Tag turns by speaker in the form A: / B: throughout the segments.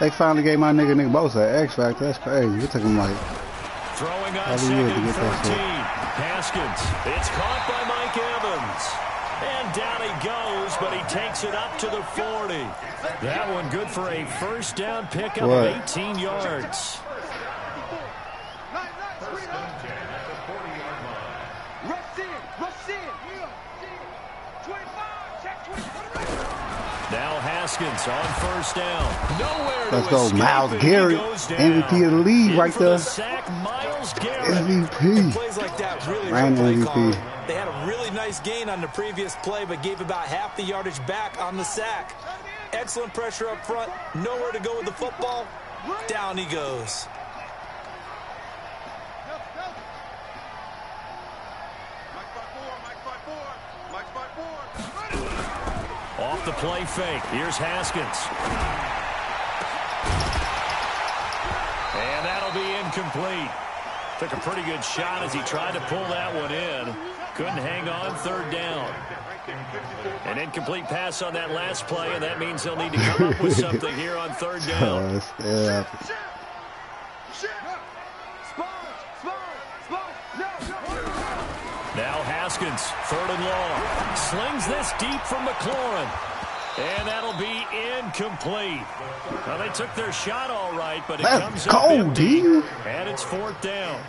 A: They finally gave my nigga Nick Bosa an X Factor. That's crazy. It took him like
B: throwing on second and 14. Haskins. It's caught by Mike Evans. And down he goes, but he takes it up to the 40. That one good for a first down pickup of 18 yards. Now Haskins on first down. Nowhere
A: Let's go, Myles Garrett. MVP of the league right there.
B: Myles Garrett.
A: MVP.
C: Plays like that really
A: Ran
C: MVP.
A: MVP.
C: They had a really nice gain on the previous play, but gave about half the yardage back on the sack. Excellent pressure up front. Nowhere to go with the football. Down he goes.
B: Off the play fake. Here's Haskins. And that'll be incomplete. Took a pretty good shot as he tried to pull that one in. Couldn't hang on, third down. An incomplete pass on that last play, and that means they'll need to come up with something here on third down. Now Haskins, third and long. Slings this deep from McLaurin. And that'll be incomplete. Well, they took their shot all right, but it comes up empty. And it's fourth down.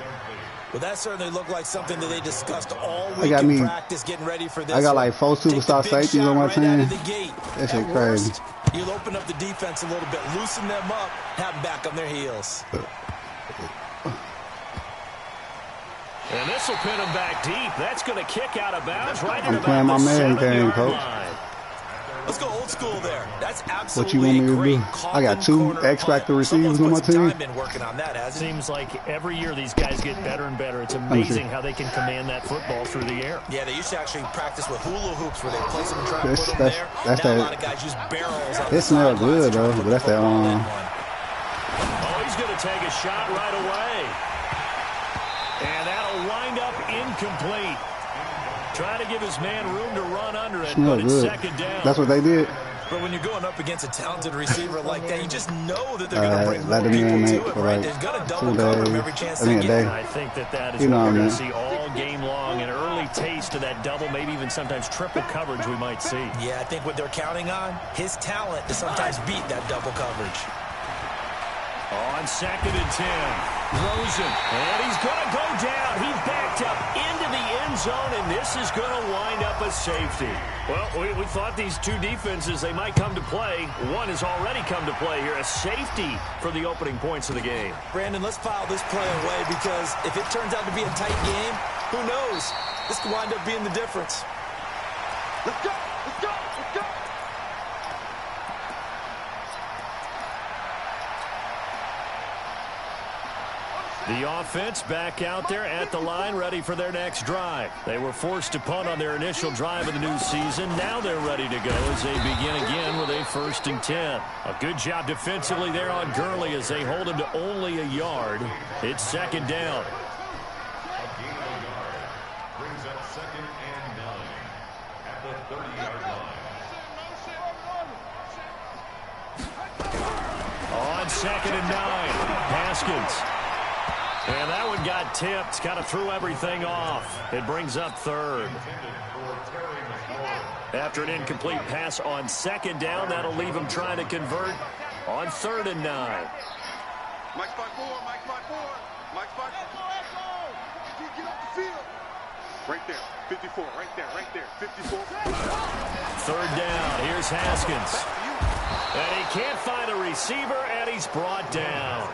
C: Well, that certainly looked like something that they discussed all week in practice, getting ready for this.
A: I got like 4 superstar safeties on my team. That shit crazy.
C: You'll open up the defense a little bit, loosen them up, have them back on their heels.
B: And this will pin him back deep. That's going to kick out of bounds right in
A: I'm playing my man game, coach.
C: Line. Let's go old school there. That's absolutely
A: what you want me to do? I got 2 X Factor receivers on my team.
C: Been working on that, hasn't it?
B: Seems like every year these guys get better and better. It's amazing how they can command that football through the air.
C: Yeah, they used to actually practice with hula hoops where they place them and try to put them there. Now a lot of guys use barrels.
A: It smells good though, but that's that
B: Oh, he's going to take a shot right away. And that'll wind up incomplete. Trying to give his man room to run under it, but it's second down.
A: That's what they did.
C: But when you're going up against a talented receiver like that, you just know that they're going to bring more people to it, right? They're going to double cover him every chance they get.
B: I think that is what we're going to see all game long. An early taste of that double, maybe even sometimes triple coverage we might see.
C: Yeah, I think what they're counting on, his talent to sometimes beat that double coverage.
B: On second and 10, Rosen, and he's going to go down. He backed up into the end zone, and this is going to wind up a safety. Well, we thought these two defenses, they might come to play. One has already come to play here, a safety for the opening points of the game.
C: Brandon, let's file this play away because if it turns out to be a tight game, who knows? This could wind up being the difference. Let's go! Let's go! Let's go!
B: The offense back out there at the line, ready for their next drive. They were forced to punt on their initial drive of the new season. Now they're ready to go as they begin again with a 1st and 10. A good job defensively there on Gurley as they hold him to only a yard. It's second down.
D: Brings up 2nd and 9 at the 30-yard line.
B: On 2nd and 9, Haskins. And that one got tipped, kind of threw everything off. It brings up 3rd. After an incomplete pass on 2nd down, that'll leave him trying to convert on 3rd and 9.
E: Mike 5-4, Mike 5-4, Mike 5-4. Get off the field. Right there, 54, right there, 54.
B: 3rd down, here's Haskins. And he can't find a receiver, and he's brought down.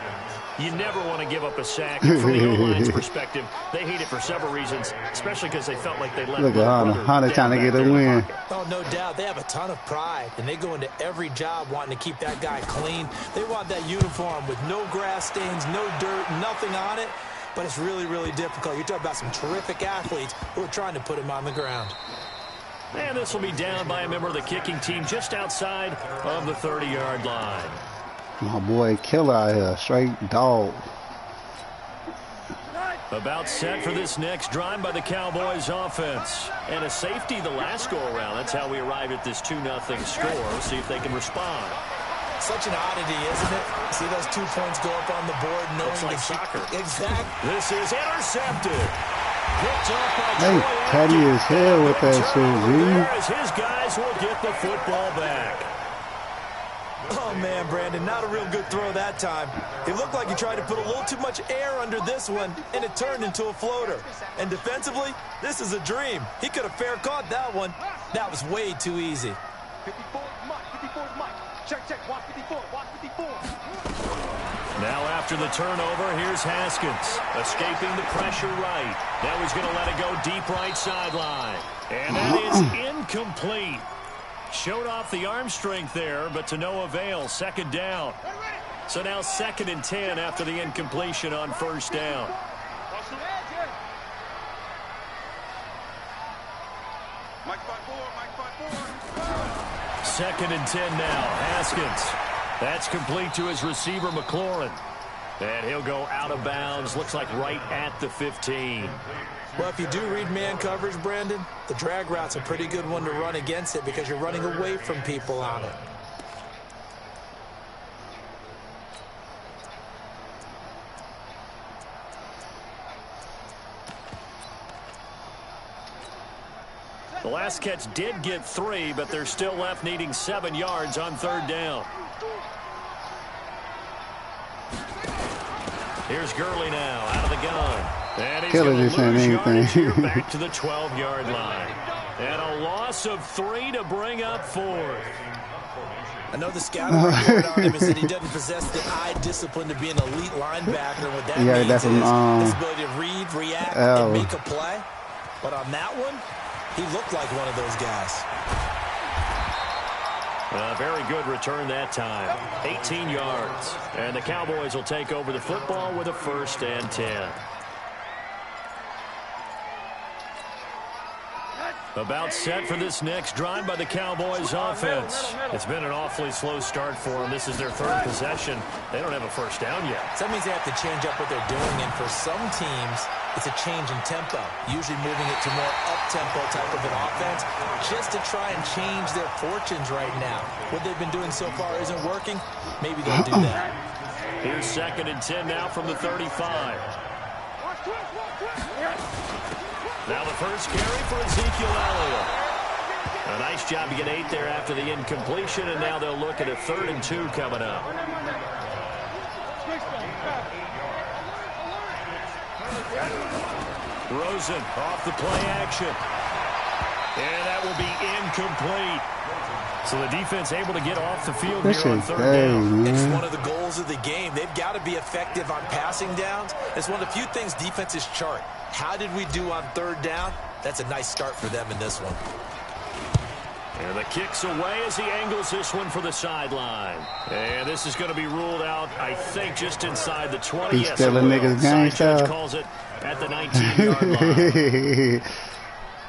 B: You never want to give up a sack. From the O-line's perspective, they hate it for several reasons, especially because they felt like they let
A: Look at Hunter trying to get a win.
C: Oh, no doubt. They have a ton of pride, and they go into every job wanting to keep that guy clean. They want that uniform with no grass stains, no dirt, nothing on it. But it's really, really difficult. You're talking about some terrific athletes who are trying to put him on the ground.
B: And this will be down by a member of the kicking team just outside of the 30-yard line.
A: My boy Killer out here, straight dog.
B: About set for this next drive by the Cowboys offense. And a safety the last go-around. That's how we arrive at this 2-0 score. See if they can respond.
C: Such an oddity, isn't it? See those 2 points go up on the board, knowing
B: Looks like soccer.
C: Exactly.
B: This is intercepted. Picked off by
A: They
B: Troy
A: petty
B: Aikman.
A: as hell with that shit,
B: There
A: G.
B: as his guys will get the football back.
C: Oh, man, Brandon, not a real good throw that time. It looked like he tried to put a little too much air under this one, and it turned into a floater. And defensively, this is a dream. He could have fair caught that one. That was way too easy.
E: 54 is Mike. 54 is Mike. Check. Watch 54. Watch 54.
B: Now after the turnover, here's Haskins. Escaping the pressure right. Now he's going to let it go deep right sideline. And that is incomplete. Showed off the arm strength there, but to no avail. Second down. So now 2nd and 10 after the incompletion on first down.
E: Mike 54. Mike 54.
B: 2nd and 10 now. Haskins. That's complete to his receiver, McLaurin. And he'll go out of bounds. Looks like right at the 15.
C: Well, if you do read man coverage, Brandon, the drag route's a pretty good one to run against it because you're running away from people on it.
B: The last catch did get 3, but they're still left needing 7 yards on 3rd down. Here's Gurley now out of the gun. And he's going to lose yardage here back to the 12-yard line. And a loss of 3 to bring up 4th.
C: I know the scouting report on him is that he doesn't possess the eye discipline to be an elite linebacker. And what that means is his ability to read, react, and make a play. But on that one, he looked like one of those guys.
B: Very good return that time. 18 yards. And the Cowboys will take over the football with a 1st and 10. About set for this next drive by the Cowboys offense. It's been an awfully slow start for them. This is their 3rd possession. They don't have a first down yet.
C: So that means they have to change up what they're doing. And for some teams, it's a change in tempo, usually moving it to more up-tempo type of an offense just to try and change their fortunes right now. What they've been doing so far isn't working. Maybe they'll do that.
B: Here's 2nd and 10 now from the 35. Now the first carry for Ezekiel Elliott. A nice job to get 8 there after the incompletion, and now they'll look at a 3rd and 2 coming up. Rosen off the play action. And that will be incomplete. So the defense able to get off the field here on 3rd down.
C: It's one of the goals of the game. They've got to be effective on passing downs. It's one of the few things defenses chart. How did we do on 3rd down? That's a nice start for them in this one.
B: And the kick's away as he angles this one for the sideline. And this is going to be ruled out, I think, just inside the 20.
A: He's still a nigga's game
B: style. Calls it at the 19-yard line.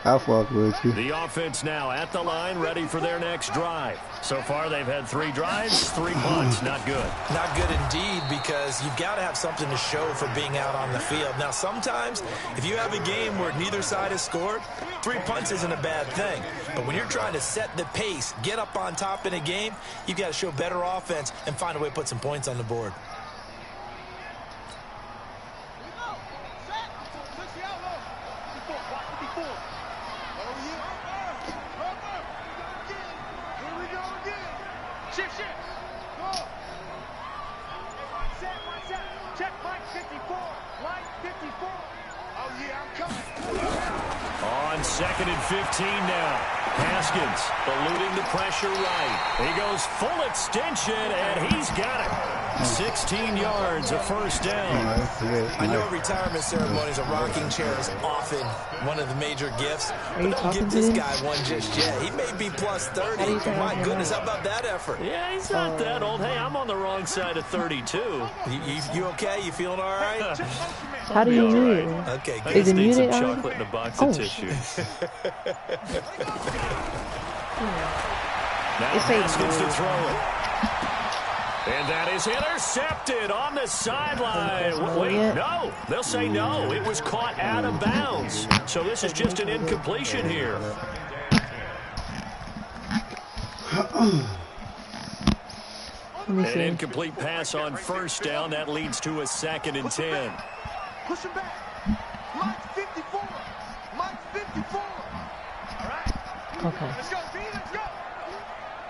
A: I fuck with you.
B: The offense now at the line, ready for their next drive. So far, they've had 3 drives, 3 punts. Not good.
C: Not good indeed, because you've got to have something to show for being out on the field. Now, sometimes, if you have a game where neither side has scored, 3 punts isn't a bad thing. But when you're trying to set the pace, get up on top in a game, you've got to show better offense and find a way to put some points on the board.
B: On 2nd and 15 now. Haskins eluding the pressure right. He goes full extension, and he's got it. 16 yards, a 1st down.
C: I know retirement ceremonies, a rocking chair is often one of the major gifts. But don't give this guy one just yet. He may be plus 30, but my goodness, how about that effort?
B: Yeah, he's not that old. Hey, I'm on the wrong side of 32.
C: You okay? You feeling all right?
F: How do you mute?
C: Okay, good.
B: I just need some
F: muted
B: chocolate and a box of tissue. Now Haskins to throw it. And that is intercepted on the sideline. Wait, no. They'll say no. It was caught out of bounds. So this is just an incompletion here. An incomplete pass on first down. That leads to a 2nd and 10.
E: Push him back. Mike's 54. Mike's 54. All right.
F: Okay.
E: Let's go, B. Let's go.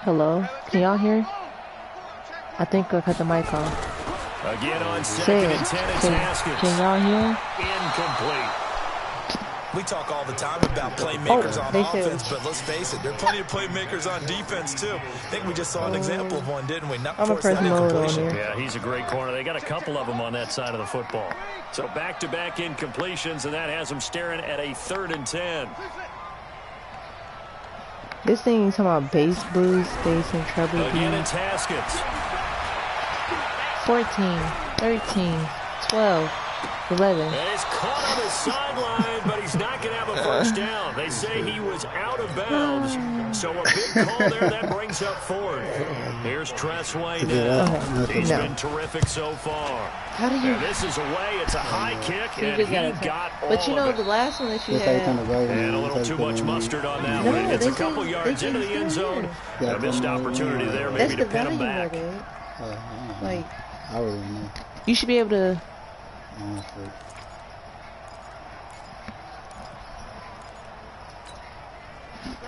F: Hello? Can y'all hear? I think I cut the mic off.
B: Again on 2nd and 10, it's Haskins.
F: Can y'all hear?
B: Incomplete.
C: We talk all the time about playmakers on offense, but let's face it, there are plenty of playmakers on defense, too. I think we just saw an example of one, didn't we? Not
F: I'm a press mode on here.
B: Yeah, he's a great corner. They got a couple of them on that side of the football. So back-to-back incompletions, and that has them staring at a 3rd and 10.
F: This thing is talking about base boost, base and treble
B: Again,
F: boost.
B: it's Haskins.
F: 14, 13, 12, 11.
B: And he's caught on the sideline, but he's not going to have a first down. They say he was out of bounds. So a big call there that brings up 4th. Here's Tressway now. He's been terrific so far.
F: How do you?
B: And this is away. It's a high kick, and he got all
F: But you know
B: of
F: the
B: it.
F: last one that you had.
B: And a little too much mustard on that one. It's a couple yards into the end zone. A missed opportunity there maybe to pin him back.
F: Like,
A: I really don't know.
F: you should be able to.
A: Honestly.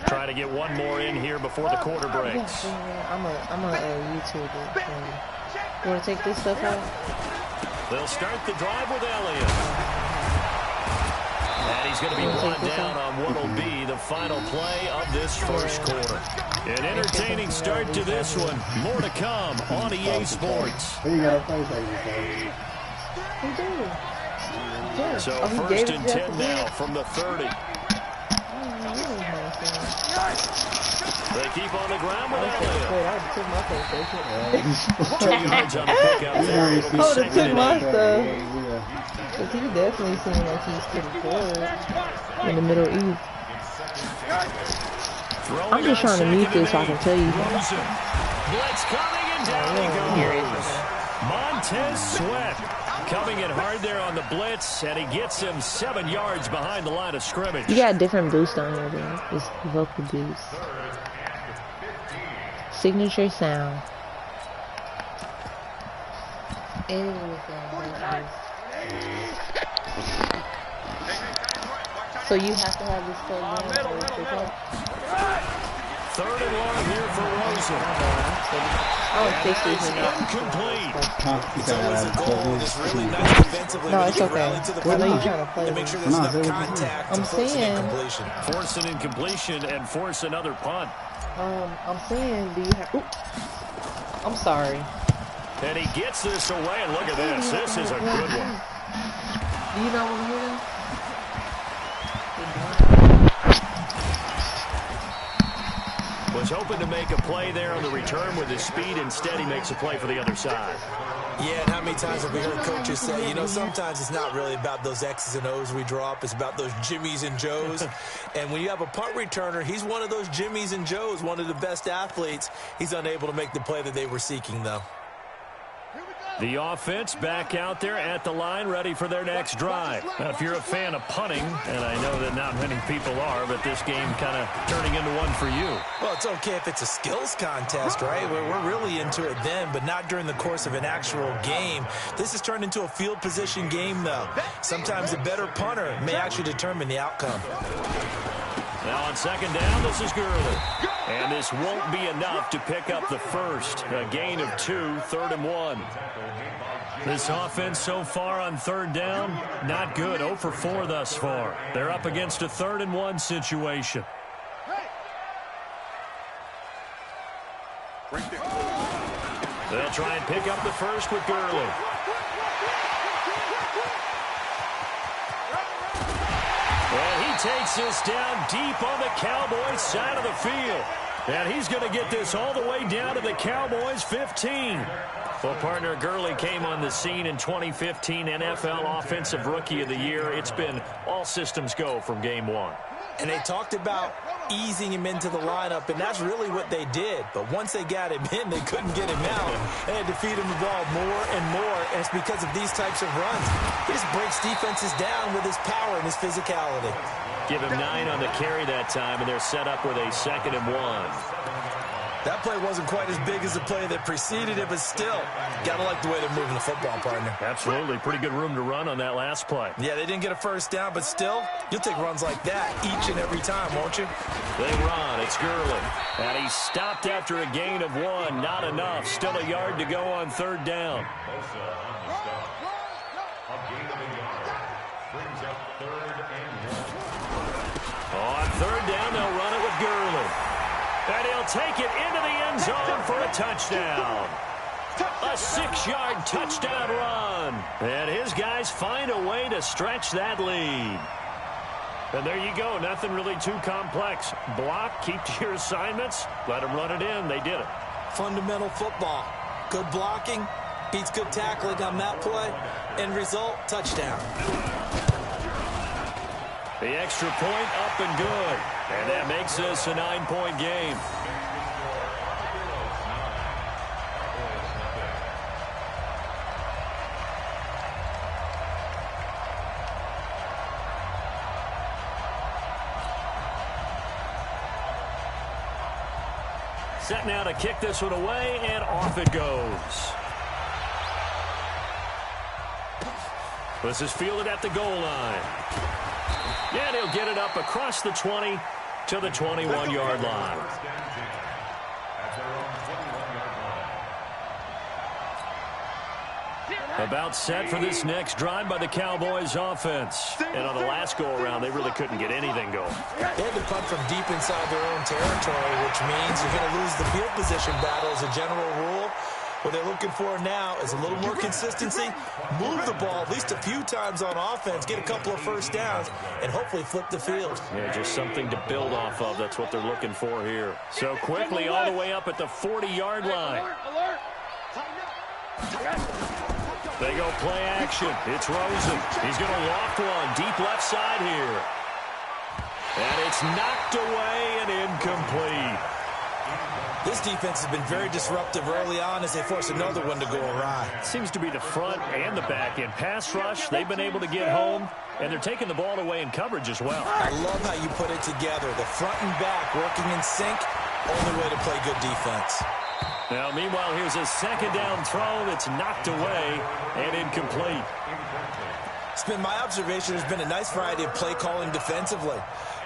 B: Try to get one more in here before the quarter breaks.
F: I'm a YouTuber. You want to take this stuff out?
B: They'll start the drive with Elliott. And he's going to be brought down on what will be the final play of this first quarter. An entertaining start to this one. More to come on EA Sports. So 1st and 10 now from the 30. They keep on the ground with Elliott. 2 yards on the pickup there. It'll be
F: Oh, they
B: 2nd
F: took
B: and
F: my
B: 8.
F: stuff. But he definitely seemed like he's pretty forward in the Middle East. I'm just trying to mute this so I can tell you.
B: Blitz coming and down he goes. Montez Sweat coming in hard there on the blitz, and he gets him 7 yards behind the line of scrimmage.
F: You got a different boost on here, though. It's vocal boost. Signature sound. So you have to have this plugged in.
B: 3rd and 1 here for Rosen. Incomplete.
C: It's always a goal. It's really nice defensively.
F: No, it's okay. I know you're trying to play.
C: To make sure there's enough contact to force an incompletion.
B: Force an incompletion and force another punt.
F: I'm saying, do you have... Ooh. I'm sorry.
B: And he gets this away, and look at this. This is a good one.
F: Do you not want to hear that?
B: Was hoping to make a play there on the return with his speed. Instead, he makes a play for the other side.
C: Yeah, and how many times have we heard coaches say, you know, sometimes it's not really about those X's and O's we draw up. It's about those Jimmies and Joes. And when you have a punt returner, he's one of those Jimmies and Joes, one of the best athletes. He's unable to make the play that they were seeking, though.
B: The offense back out there at the line, ready for their next drive. Now, if you're a fan of punting, and I know that not many people are, but this game kind of turning into one for you.
C: Well, it's okay if it's a skills contest, right? We're really into it then, but not during the course of an actual game. This has turned into a field position game, though. Sometimes a better punter may actually determine the outcome.
B: Now on 2nd down, this is Gurley. And this won't be enough to pick up the first. A gain of 2, 3rd and 1. This offense so far on 3rd down, not good. 0 for 4 thus far. They're up against a 3rd and 1 situation. They'll try and pick up the first with Gurley. And he takes this down deep on the Cowboys side of the field. And he's going to get this all the way down to the Cowboys 15. Well, partner, Gurley came on the scene in 2015 NFL Offensive Rookie of the Year. It's been all systems go from game one.
C: And they talked about easing him into the lineup, and that's really what they did. But once they got him in, they couldn't get him out. They had to feed him the ball more and more, and it's because of these types of runs. He just breaks defenses down with his power and his physicality.
B: Give him 9 on the carry that time, and they're set up with a 2nd and 1.
C: That play wasn't quite as big as the play that preceded it, but still, gotta like the way they're moving the football, partner.
B: Absolutely. Pretty good room to run on that last play.
C: Yeah, they didn't get a first down, but still, you'll take runs like that each and every time, won't you?
B: They run. It's Gurley. And he stopped after a gain of 1. Not enough. Still a yard to go on 3rd down. On 3rd down, they'll run it with Gurley. And he'll take it into the end zone for a touchdown. A 6-yard touchdown run. And his guys find a way to stretch that lead. And there you go. Nothing really too complex. Block, keep to your assignments, let them run it in. They did it.
C: Fundamental football. Good blocking beats good tackling on that play. End result, touchdown.
B: The extra point up and good. And that makes this a 9-point game. Set now to kick this one away, and off it goes. This is fielded at the goal line. And he'll get it up across the 20 to the 21-yard line. About set for this next drive by the Cowboys offense. And on the last go-around, they really couldn't get anything going.
C: They had to punt from deep inside their own territory, which means you're going to lose the field position battle as a general rule. What they're looking for now is a little more consistency, move the ball at least a few times on offense, get a couple of first downs, and hopefully flip the field.
B: Yeah, just something to build off of. That's what they're looking for here. So quickly all the way up at the 40-yard line. They go play action. It's Rosen. He's going to loft one deep left side here. And it's knocked away and incomplete.
C: This defense has been very disruptive early on as they force another one to go awry.
B: Seems to be the front and the back in pass rush. They've been able to get home, and they're taking the ball away in coverage as well.
C: I love how you put it together. The front and back working in sync. Only way to play good defense.
B: Now, meanwhile, here's a 2nd down throw that's knocked away and incomplete.
C: It's been my observation there's been a nice variety of play calling defensively.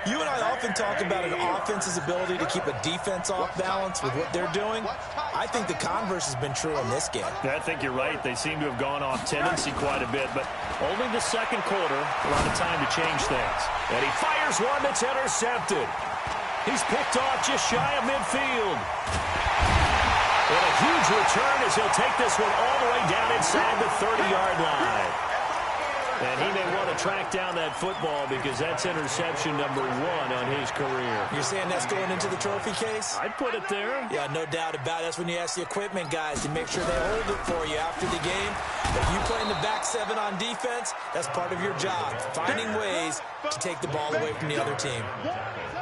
C: You and I often talk about an offense's ability to keep a defense off balance with what they're doing. I think the converse has been true in this game.
B: I think you're right. They seem to have gone off tendency quite a bit, but only the 2nd quarter, a lot of time to change things. And he fires one that's intercepted. He's picked off just shy of midfield. And a huge return as he'll take this one all the way down inside the 30-yard line. And he may want to track down that football because that's interception number 1 on his career.
C: You're saying that's going into the trophy case?
B: I'd put it there.
C: Yeah, no doubt about it. That's when you ask the equipment guys to make sure they hold it for you after the game. If you play in the back 7 on defense, that's part of your job, finding ways to take the ball away from the other team.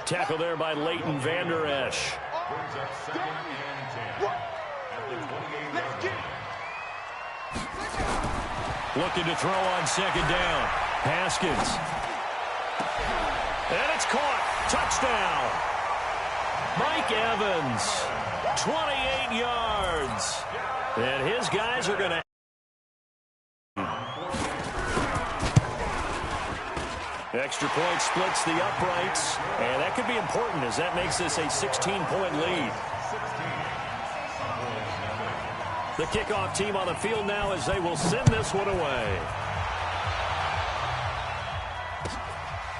B: Tackle there by Leighton Vander Esch. Looking to throw on 2nd down. Haskins. And it's caught. Touchdown. Mike Evans. 28 yards. And his guys are going to... Extra point splits the uprights. And that could be important as that makes this a 16-point lead. The kickoff team on the field now as they will send this one away.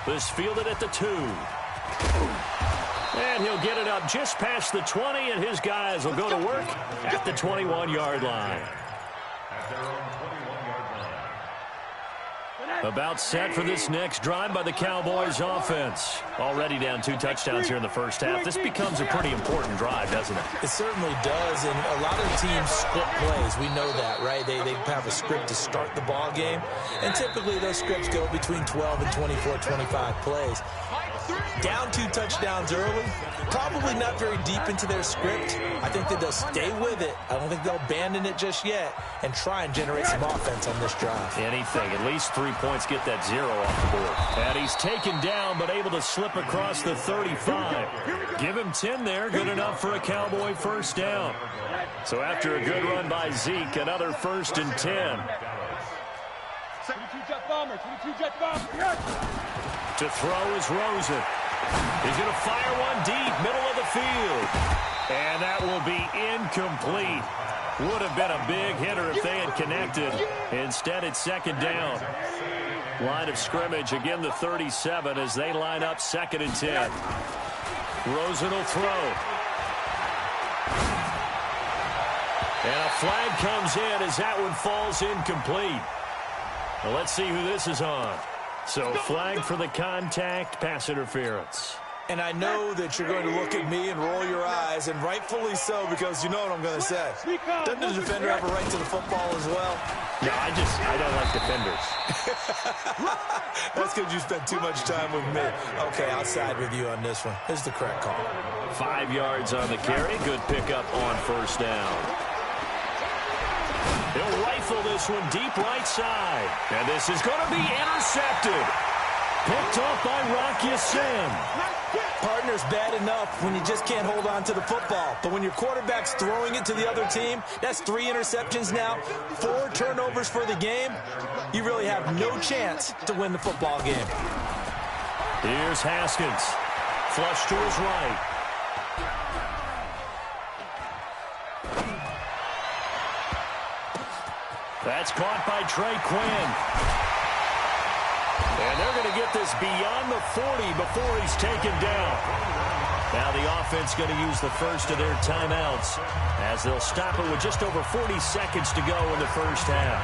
B: This fielded at the 2. And he'll get it up just past the 20, and his guys will go to work at the 21-yard line. About set for this next drive by the Cowboys offense. Already down 2 touchdowns here in the first half. This becomes a pretty important drive, doesn't it?
C: It certainly does, and a lot of teams split plays. We know that, right? They have a script to start the ball game, and typically those scripts go between 12 and 24, 25 plays. Down 2 touchdowns early, probably not very deep into their script. I think that they'll stay with it. I don't think they'll abandon it just yet and try and generate some offense on this drive.
B: Anything, at least 3 points, get that 0 off the board. And he's taken down, but able to slip across the 35. Give him 10 there, good enough for a Cowboy first down. So after a good run by Zeke, another 1st and 10.
G: 22 jet bomber, 22 jet bomber.
B: To throw is Rosen. He's going to fire one deep, middle of the field. And that will be incomplete. Would have been a big hitter if they had connected. Instead, it's 2nd down. Line of scrimmage, again the 37 as they line up 2nd and 10. Rosen will throw. And a flag comes in as that one falls incomplete. Well, let's see who this is on. So flag for the contact, pass interference.
C: And I know that you're going to look at me and roll your eyes, and rightfully so, because you know what I'm going to say. Doesn't the defender have a right to the football as well?
B: No, I don't like defenders.
C: That's because you spent too much time with me. Okay, I'll side with you on this one. This is the correct call.
B: 5 yards on the carry. Good pickup on 1st down. He'll rifle this one deep right side. And this is going to be intercepted. Picked off by Rock Ya-Sin.
C: Partner's bad enough when you just can't hold on to the football. But when your quarterback's throwing it to the other team, that's 3 interceptions now, 4 turnovers for the game. You really have no chance to win the football game.
B: Here's Haskins. Flush to his right. That's caught by Trey Quinn. And they're going to get this beyond the 40 before he's taken down. Now the offense going to use the first of their timeouts as they'll stop it with just over 40 seconds to go in the first half.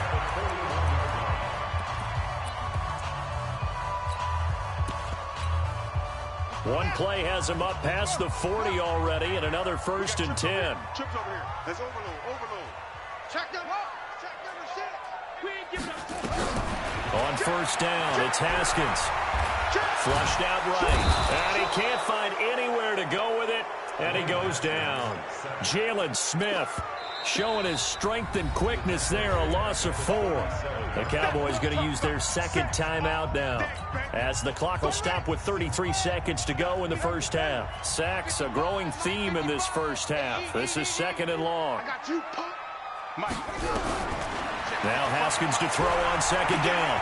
B: One play has him up past the 40 already, and another 1st and 10.
E: Trips over here. That's overload. Check them up. Check number 6. We ain't giving up.
B: On 1st down, it's Haskins. Flushed out right. And he can't find anywhere to go with it, and he goes down. Jalen Smith showing his strength and quickness there, a loss of 4. The Cowboys going to use their 2nd timeout now, as the clock will stop with 33 seconds to go in the first half. Sacks, a growing theme in this first half. This is 2nd and long. Now Haskins to throw on 2nd down.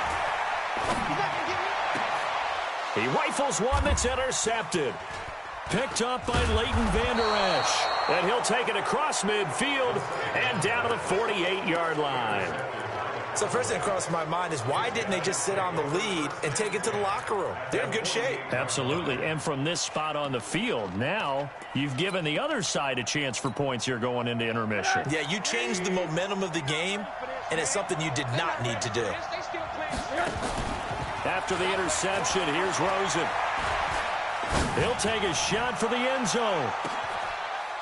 B: He rifles one that's intercepted. Picked up by Leighton Vander Esch. And he'll take it across midfield and down to the 48-yard line.
C: So first thing across my mind is, why didn't they just sit on the lead and take it to the locker room? They're in good shape.
B: Absolutely. And from this spot on the field, now you've given the other side a chance for points here going into intermission.
C: Yeah, you changed the momentum of the game, and it's something you did not need to do.
B: After the interception, here's Rosen. He'll take a shot for the end zone.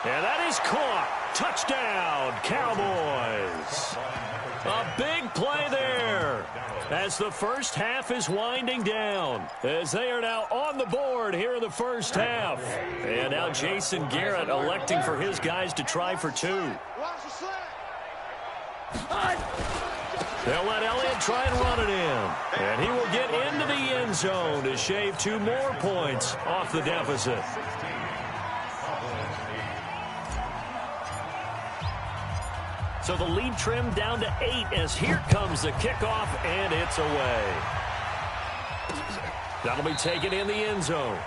B: And that is caught. Touchdown, Cowboys. A big play there as the first half is winding down, as they are now on the board here in the first half. And now Jason Garrett electing for his guys to try for 2. They'll let Elliott try and run it in. And he will get into the end zone to shave 2 more points off the deficit. So the lead trimmed down to 8 as here comes the kickoff, and it's away. That'll be taken in the end zone.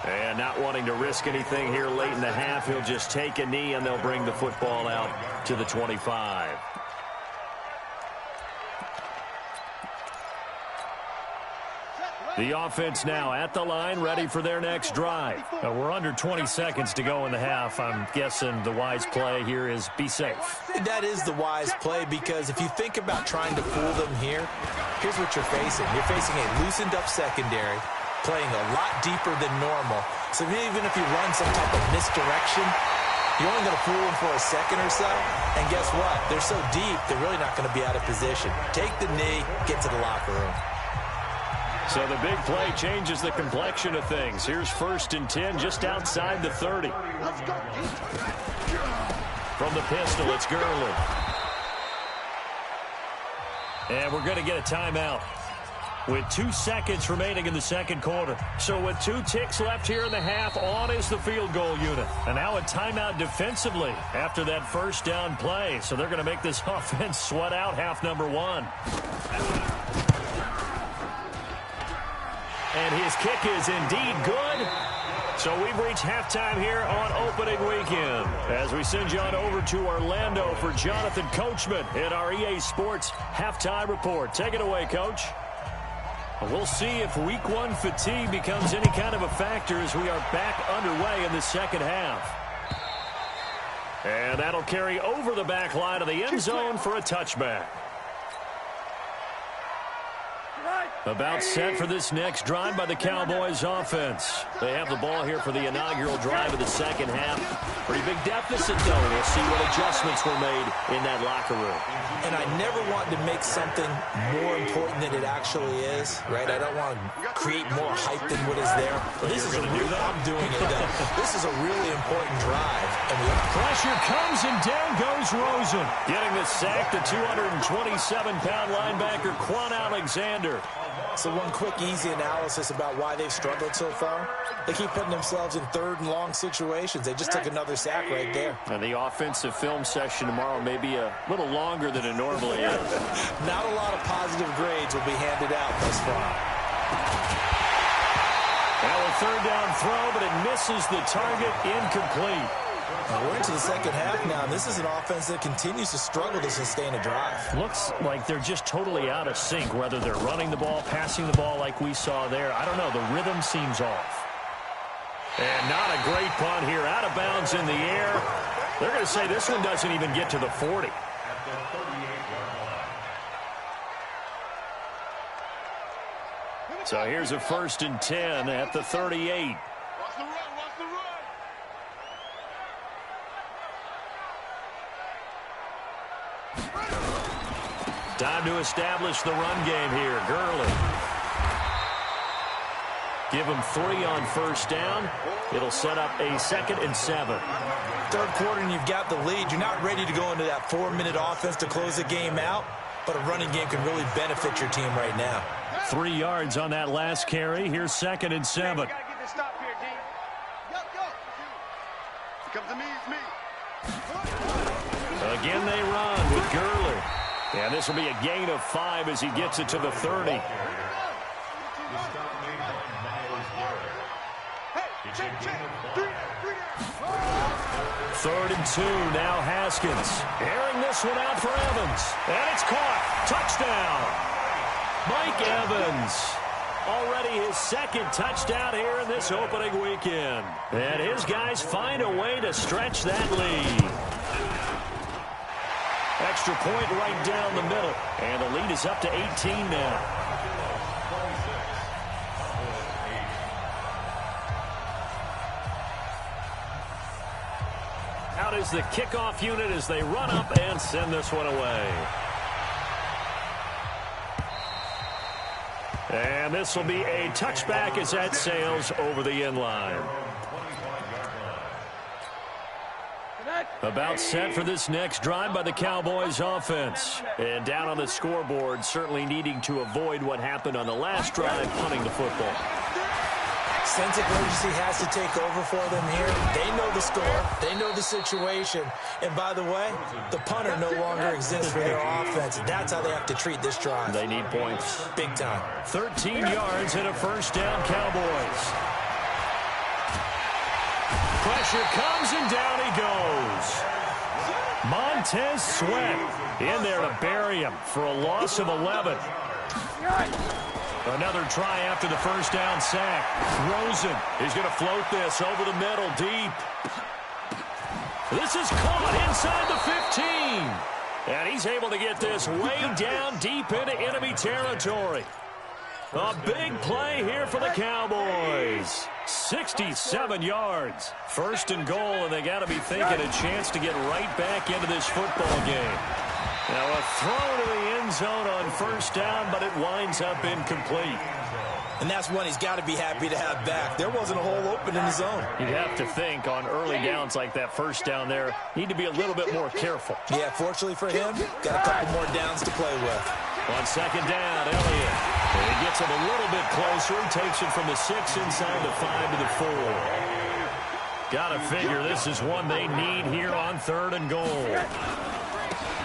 B: And not wanting to risk anything here late in the half, he'll just take a knee, and they'll bring the football out to the 25. The offense now at the line, ready for their next drive. We're under 20 seconds to go in the half. I'm guessing the wise play here is be safe.
C: That is the wise play, because if you think about trying to fool them here, here's what you're facing. You're facing a loosened up secondary, playing a lot deeper than normal. So even if you run some type of misdirection, you're only going to fool them for a second or so. And guess what? They're so deep, they're really not going to be out of position. Take the knee, get to the locker room.
B: So the big play changes the complexion of things. Here's 1st and 10 just outside the 30. From the pistol, it's Gurley. And we're going to get a timeout with 2 seconds remaining in the second quarter. So with 2 ticks left here in the half, on is the field goal unit. And now a timeout defensively after that first down play. So they're going to make this offense sweat out half number 1. And his kick is indeed good. So we've reached halftime here on opening weekend as we send you on over to Orlando for Jonathan Coachman in our EA Sports halftime report. Take it away, Coach. We'll see if week 1 fatigue becomes any kind of a factor as we are back underway in the second half. And that'll carry over the back line of the end zone for a touchback. About set for this next drive by the Cowboys offense. They have the ball here for the inaugural drive of the second half. Pretty big deficit, though. We'll see what adjustments were made in that locker room.
C: And I never want to make something more important than it actually is, right? I don't want to create more hype than what is there. But this is I'm doing it. This is a really important drive. And
B: pressure comes, and down goes Rosen. Getting the sack, the 227-pound linebacker, Quan Alexander.
C: So one quick, easy analysis about why they've struggled so far. They keep putting themselves in 3rd and long situations. They just took another sack right there.
B: And the offensive film session tomorrow may be a little longer than it normally is.
C: Not a lot of positive grades will be handed out thus far.
B: Now a 3rd down throw, but it misses the target, incomplete.
C: We're into the second half now, and this is an offense that continues to struggle to sustain a drive.
B: Looks like they're just totally out of sync, whether they're running the ball, passing the ball like we saw there. I don't know. The rhythm seems off. And not a great punt here. Out of bounds in the air. They're going to say this one doesn't even get to the 40. So here's a 1st and 10 at the 38. Time to establish the run game here. Gurley. Give him 3 on 1st down. It'll set up a 2nd and 7.
C: 3rd quarter and you've got the lead. You're not ready to go into that 4-minute offense to close the game out, but a running game can really benefit your team right now.
B: 3 yards on that last carry. Here's 2nd and 7. Again they run with Gurley. And this will be a gain of 5 as he gets it to the 30. 3rd and 2, now Haskins. Airing this one out for Evans. And it's caught. Touchdown. Mike Evans. Already his 2nd touchdown here in this opening weekend. And his guys find a way to stretch that lead. Extra point right down the middle. And the lead is up to 18 now. Out is the kickoff unit as they run up and send this one away. And this will be a touchback as that sails over the end line. About set for this next drive by the Cowboys offense. And down on the scoreboard, certainly needing to avoid what happened on the last drive, punting the football.
C: Sense of urgency has to take over for them here. They know the score. They know the situation. And by the way, the punter no longer exists for their offense. That's how they have to treat this drive.
B: They need points.
C: Big time.
B: 13 yards and a 1st down, Cowboys. Pressure comes and down he goes. Montez Sweat in there to bury him for a loss of 11. Another try after the first down sack. Rosen is going to float this over the middle deep. This is caught inside the 15. And he's able to get this way down deep into enemy territory. A big play here for the Cowboys. 67 yards. First and goal, and they got to be thinking a chance to get right back into this football game. Now a throw to the end zone on first down, but it winds up incomplete.
C: And that's one he's got to be happy to have back. There wasn't a hole open in the zone.
B: You'd have to think on early downs like that first down there, need to be a little bit more careful.
C: Yeah, fortunately for him, got a couple more downs to play with.
B: On second down, Elliott. And he gets him a little bit closer, takes it from the 6 inside the 5 to the 4. Got to figure this is one they need here on third and goal.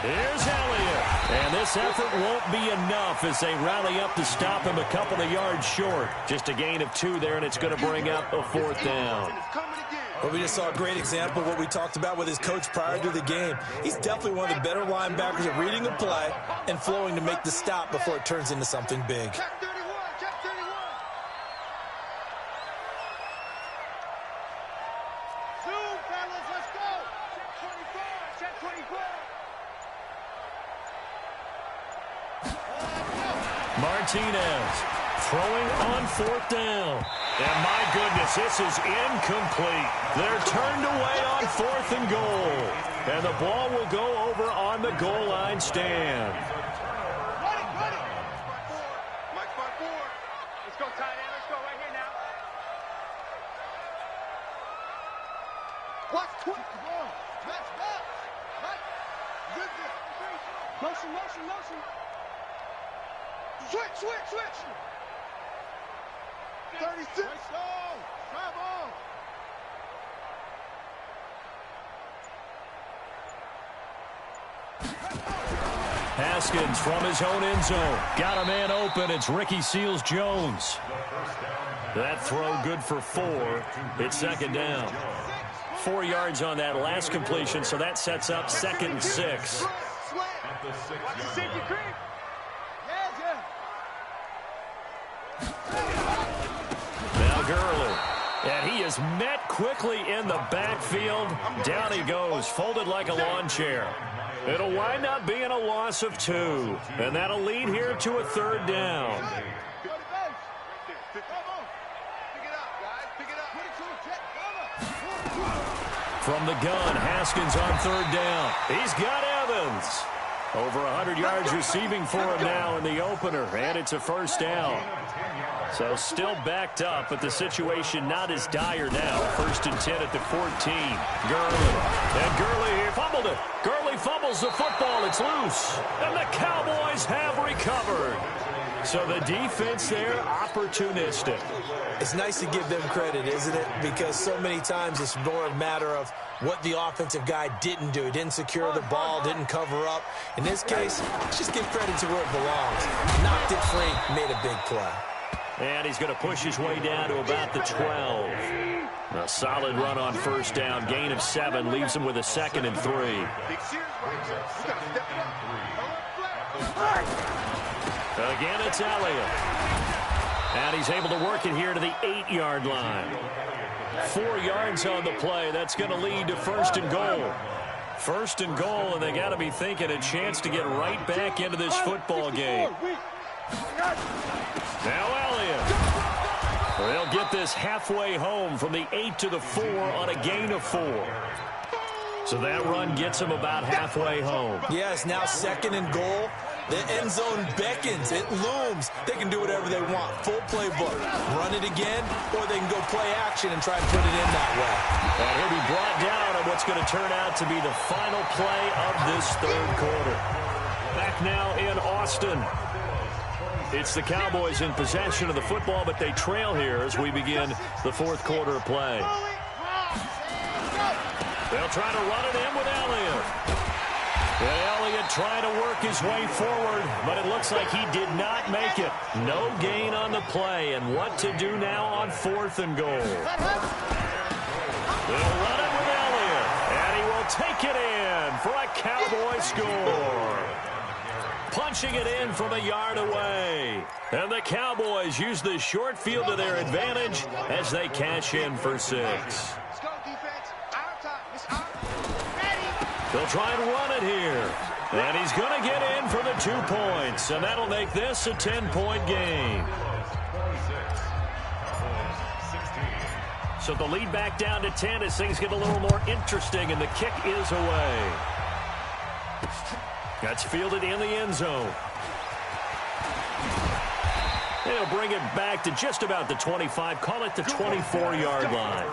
B: Here's Elliott. And this effort won't be enough as they rally up to stop him a couple of yards short. Just a gain of 2 there, and it's going to bring up a 4th down.
C: Well, we just saw a great example of what we talked about with his coach prior to the game. He's definitely one of the better linebackers at reading the play and flowing to make the stop before it turns into something big.
E: Check 31, check 31. Zoom, fellas, let's go. Check 24, check 24.
B: Martinez throwing on 4th down. And my goodness, this is incomplete. They're turned away on 4th and goal. And the ball will go over on the goal line stand.
E: Ready. Mike 5-4. Let's go, tight end. Let's go right here now. Watch quick. Match back. Mike. Good. Motion. Switch. 36. Let's go. Travel.
B: Haskins from his own end zone. Got a man open. It's Ricky Seals-Jones. That throw good for 4. It's second down. 4 yards on that last completion, so that sets up 2nd and 6. Now Gurley. And he is met quickly in the backfield. Down he goes, folded like a lawn chair. It'll wind up being a loss of 2. And that'll lead here to a 3rd down. From the gun, Haskins on 3rd down. He's got Evans. Over 100 yards receiving for him now in the opener, and it's a 1st down. So still backed up, but the situation not as dire now. 1st and 10 at the 14. Gurley. And Gurley here fumbled it. Gurley fumbles the football. It's loose. And the Cowboys have recovered. So the defense there, opportunistic.
C: It's nice to give them credit, isn't it? Because so many times it's more a matter of what the offensive guy didn't do. He didn't secure the ball, didn't cover up. In this case, let's just give credit to where it belongs. Knocked it free, made a big play.
B: And he's going to push his way down to about the 12. A solid run on 1st down. Gain of 7 leaves him with a 2nd and 3. Again, it's Elliott. And he's able to work it here to the 8-yard line. 4 yards on the play. That's going to lead to 1st and goal. 1st and goal, and they got to be thinking a chance to get right back into this football game. Now Elliott. They'll get this halfway home from the 8 to the 4 on a gain of 4. So that run gets them about halfway home.
C: Yeah, it's now 2nd and goal. The end zone beckons. It looms. They can do whatever they want. Full playbook. Run it again, or they can go play action and try and put it in that way.
B: And he'll be brought down on what's going to turn out to be the final play of this 3rd quarter. Back now in Austin. It's the Cowboys in possession of the football, but they trail here as we begin the 4th quarter of play. They'll try to run it in with Elliott. And Elliott trying to work his way forward, but it looks like he did not make it. No gain on the play, and what to do now on 4th and goal. They'll run it with Elliott, and he will take it in for a Cowboy score. punching it in from a yard away. And the Cowboys use the short field to their advantage as they cash in for 6.
E: Let's go, defense. Our time. It's our time.
B: They'll try and run it here. And he's going to get in for the 2 points. And that'll make this a 10-point game. So the lead back down to 10 as things get a little more interesting, and the kick is away. That's fielded in the end zone. They'll bring it back to just about the 25. Call it the 24-yard line.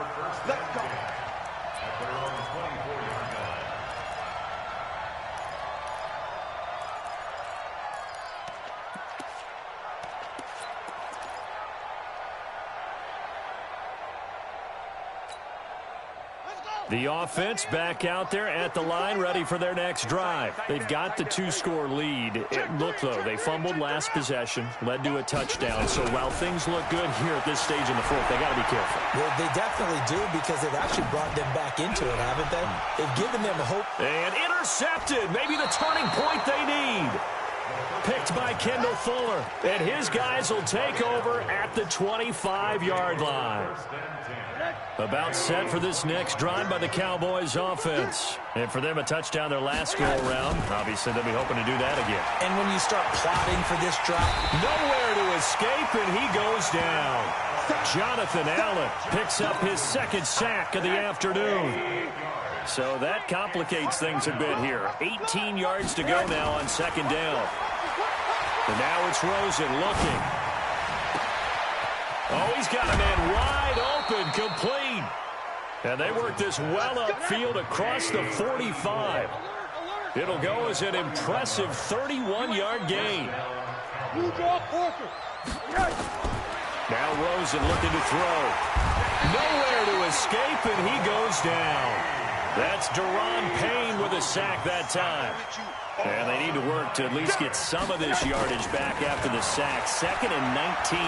B: The offense back out there at the line, ready for their next drive. They've got the 2-score lead. Look, though, they fumbled last possession, led to a touchdown. So while things look good here at this stage in the fourth, they got to be careful.
C: Well, they definitely do, because they've actually brought them back into it, haven't they? They've given them hope.
B: And intercepted. Maybe the turning point they need. Picked by Kendall Fuller. And his guys will take over at the 25-yard line. About set for this next drive by the Cowboys offense. And for them, a touchdown their last go-around. Obviously, they'll be hoping to do that again.
C: And when you start plotting for this drive,
B: nowhere to escape, and he goes down. Jonathan Allen picks up his second sack of the afternoon. So that complicates things a bit here. 18 yards to go now on second down. And now it's Rosen looking. Oh, he's got a man wide open, complete. And they work this well upfield across the 45. It'll go as an impressive 31-yard gain. Now Rosen looking to throw. Nowhere to escape, and he goes down. That's Deron Payne with a sack that time. And they need to work to at least get some of this yardage back after the sack. 2nd and 19.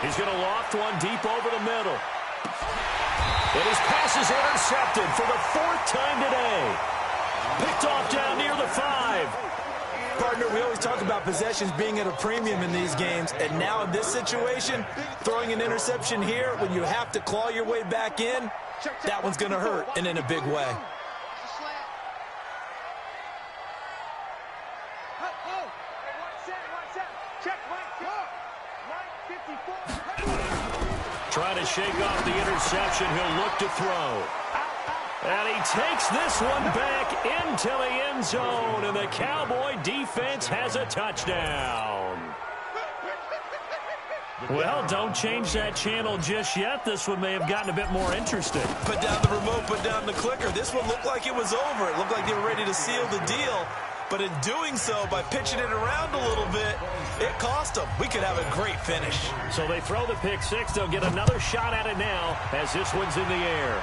B: He's going to loft one deep over the middle. And his pass is intercepted for the 4th time today. Picked off down near the 5.
C: Partner, we always talk about possessions being at a premium in these games, and now in this situation, throwing an interception here when you have to claw your way back in, that one's going to hurt, and in a big way.
B: Trying to shake off the interception. He'll look to throw. And he takes this one back into the end zone, and the Cowboy defense has a touchdown. Well, don't change that channel just yet. This one may have gotten a bit more interesting.
C: Put down the remote, put down the clicker. This one looked like it was over. It looked like they were ready to seal the deal. But in doing so, by pitching it around a little bit, it cost them. We could have a great finish.
B: So they throw the pick six. They'll get another shot at it now as this one's in the air.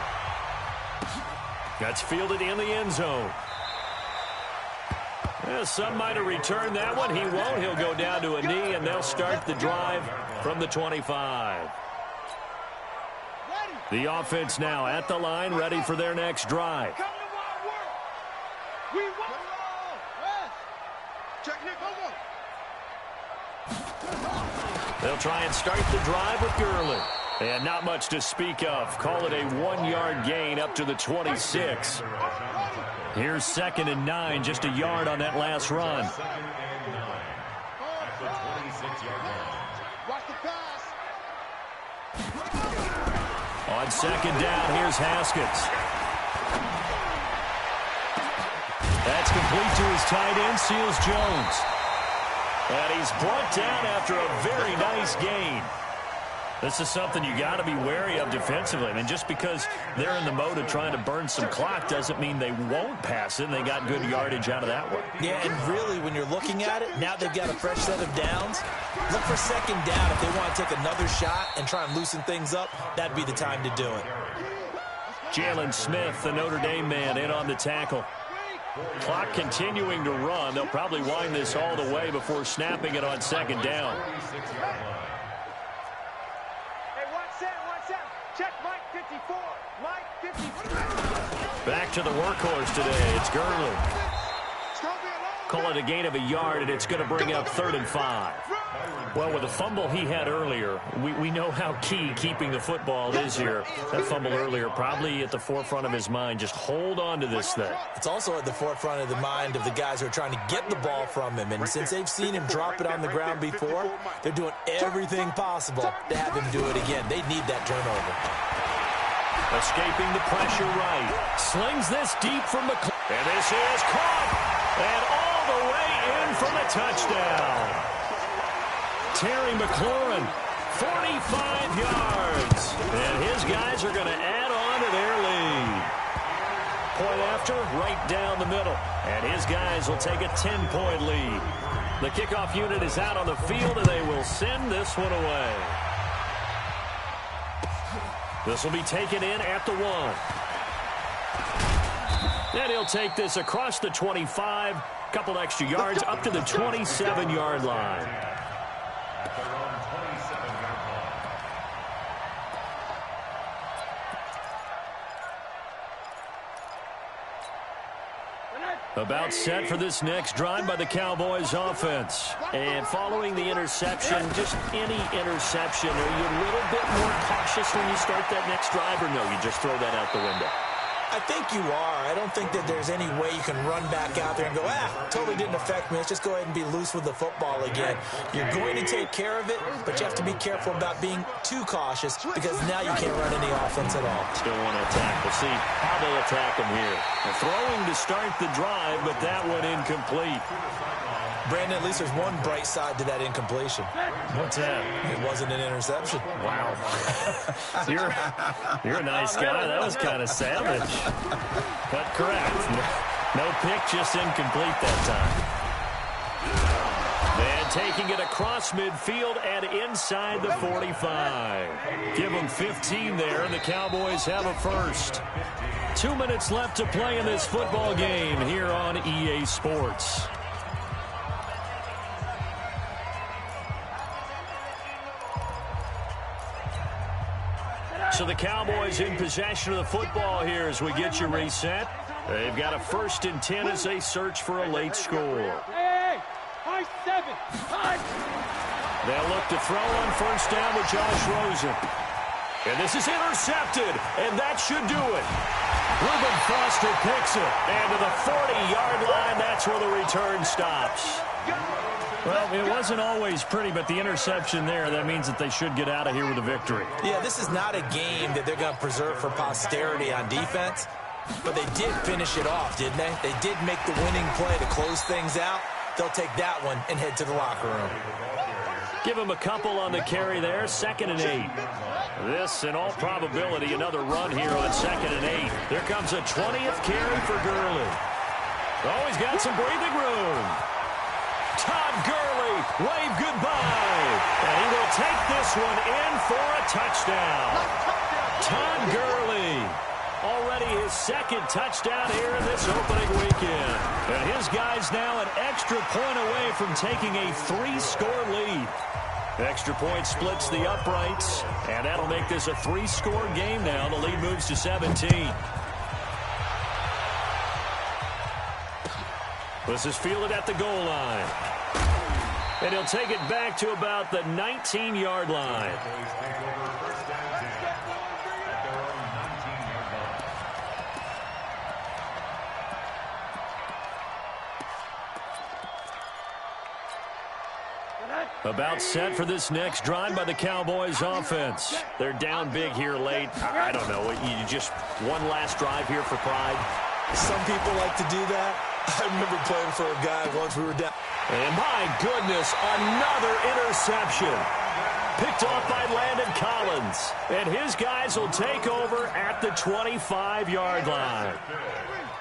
B: That's fielded in the end zone. Well, some might have returned that one. He won't. He'll go down to a knee, and they'll start the drive from the 25. The offense now at the line, ready for their next drive. They'll try and start the drive with Gurley. And not much to speak of. Call it a 1-yard gain up to the 26. Here's 2nd and 9, just a yard on that last run. On 2nd down, here's Haskins. That's complete to his tight end, Seals Jones. And he's brought down after a very nice gain. This is something you got to be wary of defensively. I mean, just because they're in the mode of trying to burn some clock doesn't mean they won't pass it. And they got good yardage out of that one.
C: Yeah, and really, when you're looking at it, now they've got a fresh set of downs. Look for 2nd down. If they want to take another shot and try and loosen things up, that'd be the time to do it.
B: Jalen Smith, the Notre Dame man, in on the tackle. Clock continuing to run. They'll probably wind this all the way before snapping it on 2nd down. Back to the workhorse today. It's Gurley. Call it a gain of a yard, and it's going to bring up 3rd and 5. Well, with the fumble he had earlier, we know how key keeping the football is here. That fumble earlier probably at the forefront of his mind. Just hold on to this thing.
C: It's also at the forefront of the mind of the guys who are trying to get the ball from him. And since they've seen him drop it on the ground before, they're doing everything possible to have him do it again. They need that turnover.
B: Escaping the pressure right. Slings this deep from McLaurin. And this is caught. And all the way in for the touchdown. Terry McLaurin, 45 yards. And his guys are going to add on to their lead. Point after, right down the middle. And his guys will take a 10-point lead. The kickoff unit is out on the field, and they will send this one away. This will be taken in at the 1. And he'll take this across the 25. Couple extra yards up to the 27-yard line. About set for this next drive by the Cowboys offense. And following the interception, just any interception, are you a little bit more cautious when you start that next drive, or no, you just throw that out the window?
C: I think you are. I don't think that there's any way you can run back out there and go, totally didn't affect me. Let's just go ahead and be loose with the football again. You're going to take care of it, but you have to be careful about being too cautious because now you can't run any offense at all.
B: Still want to attack. We'll see how they attack him here. They're throwing to start the drive, but that one incomplete.
C: Brandon, at least there's one bright side to that incompletion.
B: What's that?
C: It wasn't an interception.
B: Wow. You're a nice guy. That was kind of savage. But correct. No pick, just incomplete that time. And taking it across midfield and inside the 45. Give them 15 there, and the Cowboys have a first. 2 minutes left to play in this football game here on EA Sports. So the Cowboys in possession of the football here as we get you reset. They've got a 1st and 10 as they search for a late score.
G: Hey, high 7. High.
B: They'll look to throw on 1st down with Josh Rosen. And this is intercepted, and that should do it. Reuben Foster picks it. And to the 40-yard line, that's where the return stops. Well, it wasn't always pretty, but the interception there, that means that they should get out of here with a victory.
C: Yeah, this is not a game that they're going to preserve for posterity on defense, but they did finish it off, didn't they? They did make the winning play to close things out. They'll take that one and head to the locker room.
B: Give them a couple on the carry there, 2nd and 8. This, in all probability, another run here on 2nd and 8. There comes a 20th carry for Gurley. Oh, he's got some breathing room. Todd Gurley, wave goodbye. And he will take this one in for a touchdown. Todd Gurley, already his 2nd touchdown here in this opening weekend. And his guys now an extra point away from taking a 3-score lead. Extra point splits the uprights, and that'll make this a 3-score game now. The lead moves to 17. This is fielded at the goal line. And he'll take it back to about the 19-yard line. About set for this next drive by the Cowboys offense. They're down big here late. I don't know. You just one last drive here for pride.
C: Some people like to do that. I remember playing for a guy once we were down.
B: And my goodness, another interception. Picked off by Landon Collins. And his guys will take over at the 25-yard line.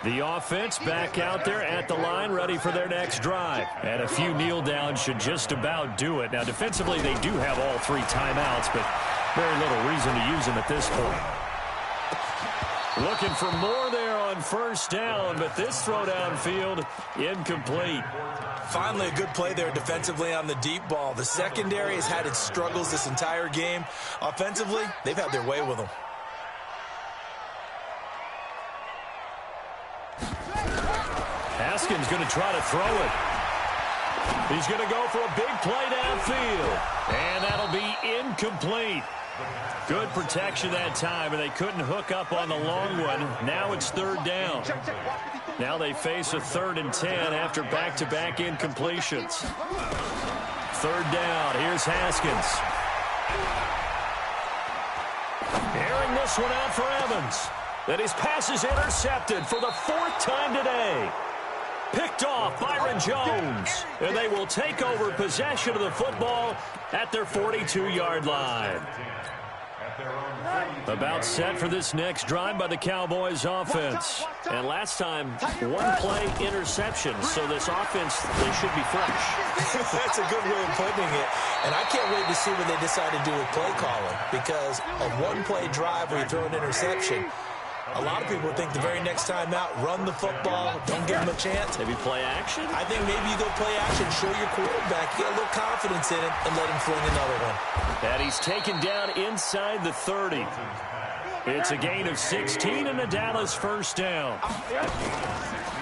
B: The offense back out there at the line, ready for their next drive. And a few kneel downs should just about do it. Now, defensively, they do have all 3 timeouts, but very little reason to use them at this point. Looking for more there on 1st down, but this throw downfield incomplete.
C: Finally, a good play there defensively on the deep ball. The secondary has had its struggles this entire game. Offensively, they've had their way with them.
B: Haskins going to try to throw it. He's going to go for a big play downfield. And that'll be incomplete. Good protection that time, and they couldn't hook up on the long one. Now it's 3rd down. Now they face a 3rd and 10 after back-to-back incompletions. 3rd down. Here's Haskins. Airing this one out for Evans. And his pass is intercepted for the 4th time today. Picked off Byron Jones. And they will take over possession of the football at their 42-yard line. About set for this next drive by the Cowboys offense. And last time, 1-play interception. So this offense, they should be fresh.
C: That's a good way of putting it. And I can't wait to see what they decide to do with play calling. Because a 1-play drive where you throw an interception, a lot of people think the very next time out, run the football, don't give them a chance.
B: Maybe play action?
C: I think maybe you go play action, show your quarterback, get a little confidence in him, and let him fling another one.
B: And he's taken down inside the 30. It's a gain of 16 and a Dallas 1st down.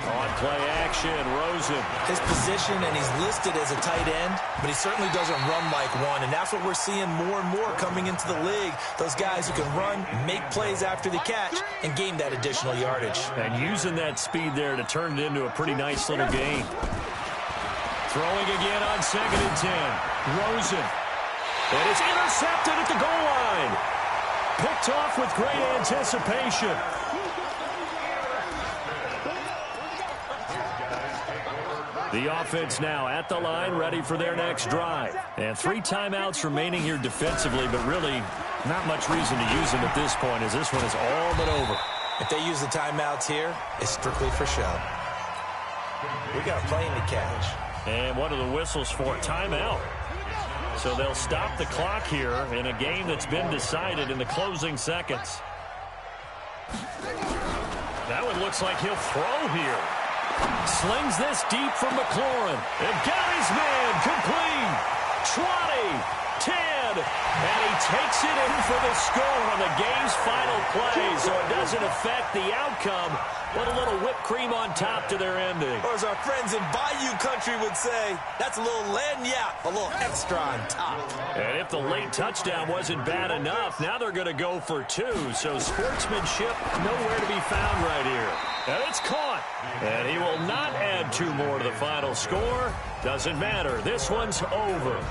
B: On play action, Rosen.
C: His position, and he's listed as a tight end, but he certainly doesn't run like one, and that's what we're seeing more and more coming into the league. Those guys who can run, make plays after the catch, and gain that additional yardage.
B: And using that speed there to turn it into a pretty nice little gain. Throwing again on 2nd and 10. Rosen. And it's intercepted at the goal line. Picked off with great anticipation. The offense now at the line, ready for their next drive. And 3 timeouts remaining here defensively, but really not much reason to use them at this point, as this one is all but over.
C: If they use the timeouts here, it's strictly for show. We got a plane to catch.
B: And what are the whistles for? Timeout. So they'll stop the clock here in a game that's been decided in the closing seconds. That one looks like he'll throw here. Slings this deep from McLaurin. And got his man complete. 20, 10, and he takes it in for the score on the game's final play. So it doesn't affect the outcome, but a little whipped cream on top to their ending.
C: Or as our friends in Bayou Country would say, that's a little lagniappe, a little extra on top.
B: And if the late touchdown wasn't bad enough, now they're going to go for 2. So sportsmanship nowhere to be found right here. And it's caught. And he will not add 2 more to the final score. Doesn't matter. This one's over.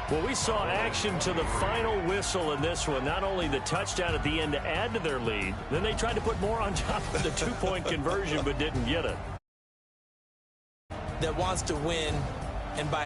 B: Well, we saw action to the final whistle in this one. Not only the touchdown at the end to add to their lead, then they tried to put more on top of the 2-point conversion but didn't get it.
C: That wants to win, and by